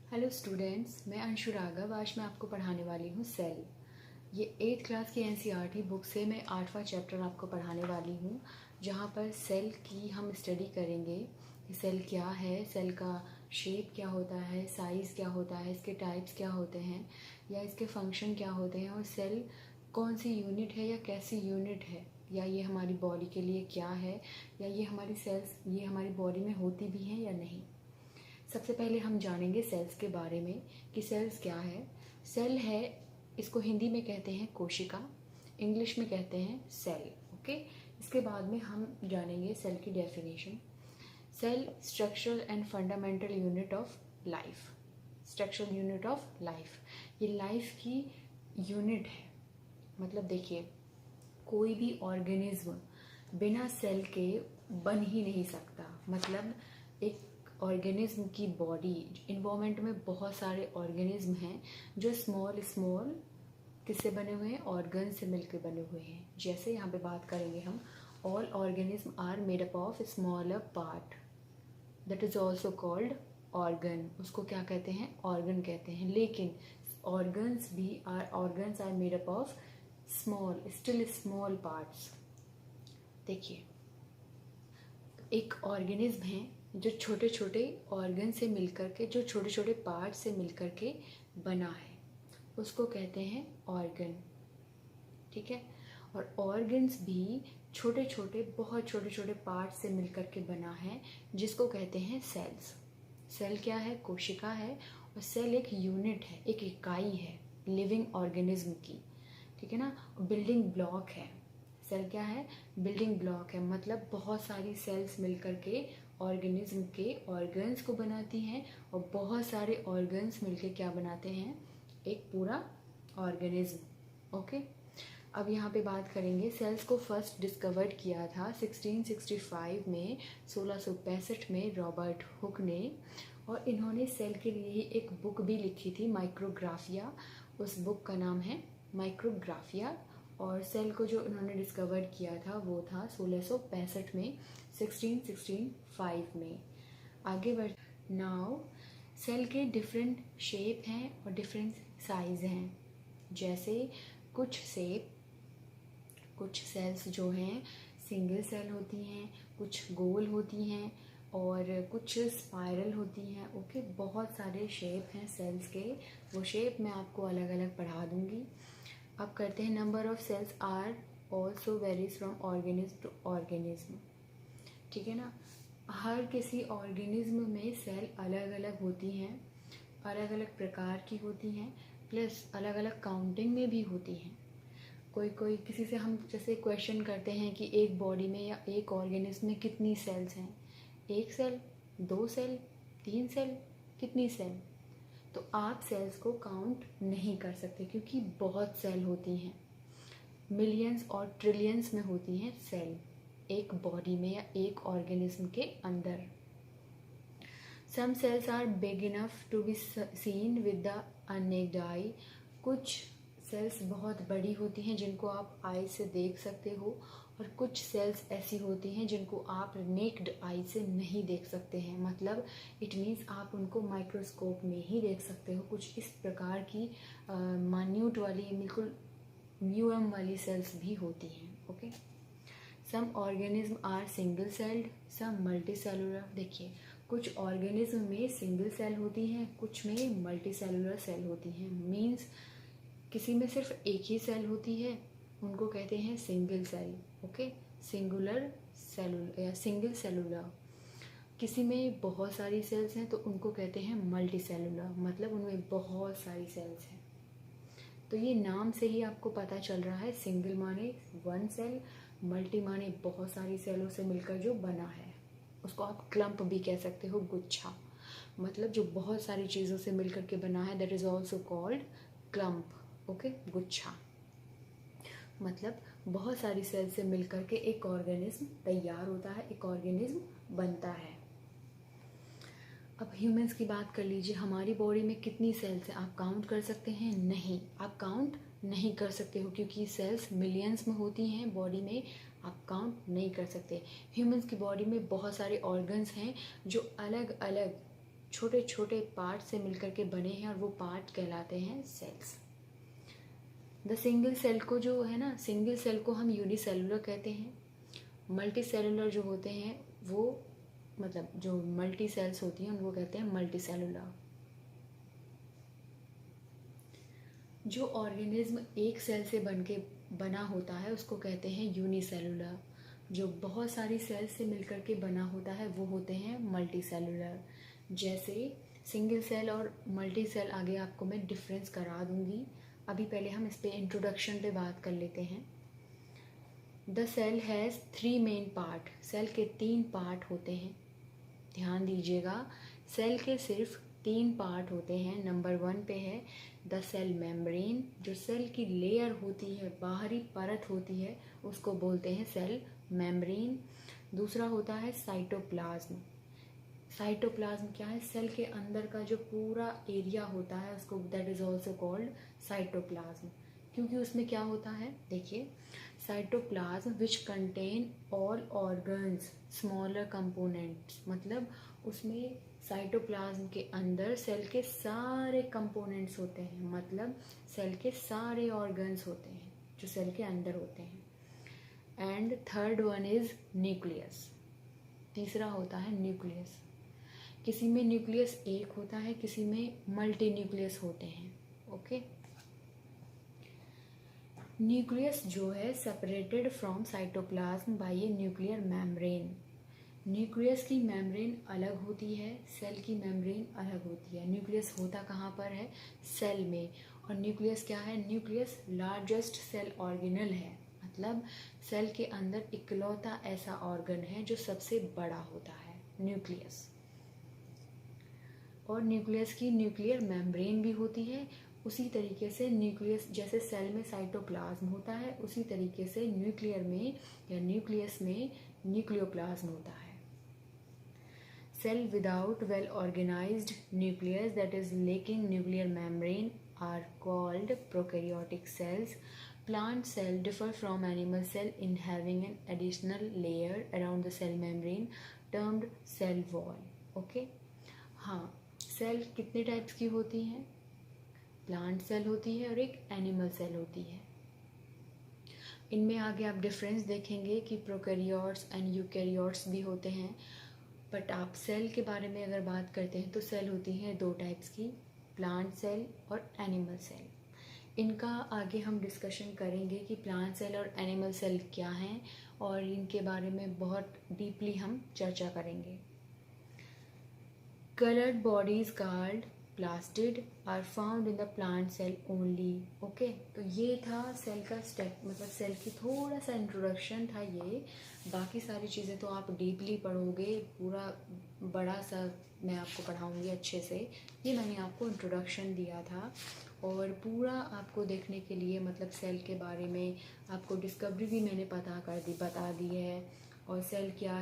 Hello students, मैं अंशु राघव। आज मैं आपको पढ़ाने वाली हूँ सेल। ये 8th क्लास की एनसीईआरटी बुक से मैं 8वां चैप्टर आपको पढ़ाने वाली हूँ, जहाँ पर सेल की हम स्टडी करेंगे कि सेल क्या है, सेल का शेप क्या होता है, साइज़ क्या होता है, इसके टाइप्स क्या होते हैं या इसके फंक्शन क्या होते हैं, और सेल कौन सी यूनिट है या कैसी यूनिट है, या ये हमारी बॉडी के लिए क्या है, या ये हमारी सेल्स ये हमारी बॉडी में होती भी हैं या नहीं। सबसे पहले हम जानेंगे सेल्स के बारे में कि सेल्स क्या है। सेल है, इसको हिंदी में कहते हैं कोशिका, इंग्लिश में कहते हैं सेल। ओके, इसके बाद में हम जानेंगे सेल की definition. Cell structural and fundamental unit of life. Structural unit of life, ये लाइफ की यूनिट है। मतलब देखिए, कोई भी ऑर्गेनिज्म बिना सेल के बन ही नहीं सकता। मतलब एक ऑर्गेनिज्म की बॉडी, इन्वायरमेंट में बहुत सारे ऑर्गेनिज्म हैं जो स्मॉल स्मॉल किससे बने हुए हैं, ऑर्गन से मिलकर बने हुए हैं। जैसे यहाँ पे बात करेंगे हम, all organism are made up of smaller part that is also called organ. उसको क्या कहते हैं, ऑर्गन कहते हैं। लेकिन organs are made up of still small parts. देखिए, एक ऑर्गेनिज्म है जो छोटे छोटे ऑर्गन से मिलकर के, जो छोटे छोटे पार्ट से मिलकर के बना है, उसको कहते हैं ऑर्गन। ठीक है, और ऑर्गन्स भी छोटे छोटे, बहुत छोटे छोटे पार्ट से मिलकर के बना है, जिसको कहते हैं सेल्स। सेल क्या है, कोशिका है, और सेल एक यूनिट है, एक इकाई है लिविंग ऑर्गेनिज्म की। ठीक है ना, बिल्डिंग ब्लॉक है। सेल क्या है, बिल्डिंग ब्लॉक है। मतलब बहुत सारी सेल्स मिलकर के ऑर्गेनिज्म के ऑर्गन्स को बनाती हैं, और बहुत सारे ऑर्गन्स मिलकर क्या बनाते हैं, एक पूरा ऑर्गेनिज्म। ओके, अब यहाँ पे बात करेंगे, सेल्स को फर्स्ट डिस्कवर्ड किया था 1665 में, 1665 में रॉबर्ट हुक ने। और इन्होंने सेल के लिए ही एक बुक भी लिखी थी, माइक्रोग्राफिया। उस बुक का नाम है माइक्रोग्राफिया। और सेल को जो इन्होंने डिस्कवर किया था वो था 1665 में, 1665 में। आगे बढ़, नाउ सेल के डिफरेंट शेप हैं और डिफरेंट साइज हैं। जैसे कुछ सेल्स जो हैं सिंगल सेल होती हैं, कुछ गोल होती हैं, और कुछ स्पाइरल होती हैं। ओके, बहुत सारे शेप हैं सेल्स के, वो शेप मैं आपको अलग अलग पढ़ा दूंगी। अब करते हैं, number of cells are also varies from organism to organism. ठीक है ना, हर किसी ऑर्गेनिज्म में सेल अलग अलग होती हैं, अलग अलग प्रकार की होती हैं, प्लस अलग अलग काउंटिंग में भी होती हैं। कोई किसी से हम जैसे क्वेश्चन करते हैं कि एक बॉडी में या एक ऑर्गेनिज्म में कितनी सेल्स हैं, 1 सेल, 2 सेल, 3 सेल, कितनी सेल, तो आप सेल्स को काउंट नहीं कर सकते, क्योंकि बहुत सेल होती हैं, मिलियंस और ट्रिलियंस में होती हैं सेल एक बॉडी में या एक ऑर्गेनिज्म के अंदर। Some cells are big enough to be seen with the naked eye. कुछ सेल्स बहुत बड़ी होती हैं जिनको आप आई से देख सकते हो, और कुछ सेल्स ऐसी होती हैं जिनको आप नेक्ड आई से नहीं देख सकते हैं। मतलब इट मीन्स आप उनको माइक्रोस्कोप में ही देख सकते हो। कुछ इस प्रकार की मान्यूट वाली, बिल्कुल म्यूएम वाली सेल्स भी होती हैं। Okay, some organism are single celled, some multicellular. देखिए, कुछ ऑर्गेनिज्म में सिंगल सेल होती हैं, कुछ में मल्टी सेलुलर सेल होती हैं। मीन्स किसी में सिर्फ एक ही सेल होती है, उनको कहते हैं single cell. Okay, singular cellular या सिंगल सेलुलर। किसी में बहुत सारी सेल्स हैं तो उनको कहते हैं मल्टी सेलुलर, मतलब उनमें बहुत सारी सेल्स हैं। तो ये नाम से ही आपको पता चल रहा है, सिंगल माने 1 सेल, मल्टी माने बहुत सारी सेलों से मिलकर जो बना है। उसको आप क्लम्प भी कह सकते हो, गुच्छा। मतलब जो बहुत सारी चीज़ों से मिलकर के बना है, that is also called clump. Okay, गुच्छा। मतलब बहुत सारी सेल से मिलकर के एक ऑर्गेनिज्म तैयार होता है, एक ऑर्गेनिज्म बनता है। अब ह्यूमंस की बात कर लीजिए, हमारी बॉडी में कितनी सेल्स हैं आप काउंट कर सकते हैं? नहीं, आप काउंट नहीं कर सकते हो, क्योंकि सेल्स मिलियंस में होती हैं बॉडी में, आप काउंट नहीं कर सकते। ह्यूमंस की बॉडी में बहुत सारे ऑर्गन्स हैं जो अलग अलग छोटे छोटे पार्ट से मिलकर के बने हैं और वो पार्ट कहलाते हैं सेल्स। द सिंगल सेल को जो है ना, सिंगल सेल को हम यूनिसेलुलर कहते हैं। मल्टी सेलुलर जो होते हैं वो, मतलब जो मल्टी सेल्स होती हैं उनको कहते हैं मल्टी सेलुलर। जो ऑर्गेनिज्म एक सेल से बना होता है उसको कहते हैं यूनिसेलुलर। जो बहुत सारी सेल्स से मिलकर के बना होता है वो होते हैं मल्टी सेलुलर। जैसे सिंगल सेल और मल्टी सेल आगे आपको मैं डिफरेंस करा दूंगी, अभी पहले हम इस पे इंट्रोडक्शन पे बात कर लेते हैं। The cell has 3 main part. Cell के 3 पार्ट होते हैं, ध्यान दीजिएगा। सेल के सिर्फ 3 पार्ट होते हैं। नंबर 1 पे है द सेल मेम्ब्रेन, जो सेल की लेयर होती है, बाहरी परत होती है, उसको बोलते हैं सेल मेम्ब्रेन। दूसरा होता है साइटोप्लाज्म। साइटोप्लाज्म क्या है? सेल के अंदर का जो पूरा एरिया होता है उसको, that is also called cytoplasm. क्योंकि उसमें क्या होता है, देखिए, cytoplasm which contain all organs smaller components, मतलब उसमें साइटोप्लाज्म के अंदर सेल के सारे कंपोनेंट्स होते हैं, मतलब सेल के सारे ऑर्गन्स होते हैं जो सेल के अंदर होते हैं। And third one is nucleus. तीसरा होता है न्यूक्लियस। किसी में न्यूक्लियस एक होता है, किसी में मल्टी न्यूक्लियस होते हैं। ओके, न्यूक्लियस जो है separated from cytoplasm by a nuclear membrane. Nucleus की मेम्ब्रेन अलग होती है, सेल की मेम्ब्रेन अलग होती है। न्यूक्लियस होता कहाँ पर है? सेल में। और न्यूक्लियस क्या है? न्यूक्लियस लार्जेस्ट सेल ऑर्गेनल है, मतलब सेल के अंदर इकलौता ऐसा ऑर्गन है जो सबसे बड़ा होता है, न्यूक्लियस। और न्यूक्लियस की न्यूक्लियर मेम्ब्रेन भी होती है। उसी तरीके से न्यूक्लियस, जैसे सेल में साइटोप्लाज्म होता है, उसी तरीके से न्यूक्लियर में या न्यूक्लियस में न्यूक्लियोप्लाज्म होता है। Cell without well organized nucleus, that is lacking nuclear membrane, are called prokaryotic cells. Plant cell differ from animal cell in having an additional layer around the cell membrane termed cell wall. Okay? हाँ, cell कितने types की होती हैं? Plant cell होती है और एक animal cell होती है। इनमें आगे आप डिफरेंस देखेंगे कि प्रोकैरियोट्स एंड यूकैरियोट्स भी होते हैं। बट आप सेल के बारे में अगर बात करते हैं तो सेल होती हैं 2 टाइप्स की, प्लांट सेल और एनिमल सेल। इनका आगे हम डिस्कशन करेंगे कि प्लांट सेल और एनिमल सेल क्या हैं, और इनके बारे में बहुत डीपली हम चर्चा करेंगे। Colored bodies called plastid are found in the plant cell only. Okay, तो ये था सेल का स्टेप, मतलब सेल की थोड़ा सा इंट्रोडक्शन था ये। बाकी सारी चीज़ें तो आप डीपली पढ़ोगे, पूरा बड़ा सा मैं आपको पढ़ाऊँगी अच्छे से। ये मैंने आपको इंट्रोडक्शन दिया था, और पूरा आपको देखने के लिए, मतलब सेल के बारे में आपको डिस्कवरी भी मैंने बता दी है, और सेल क्या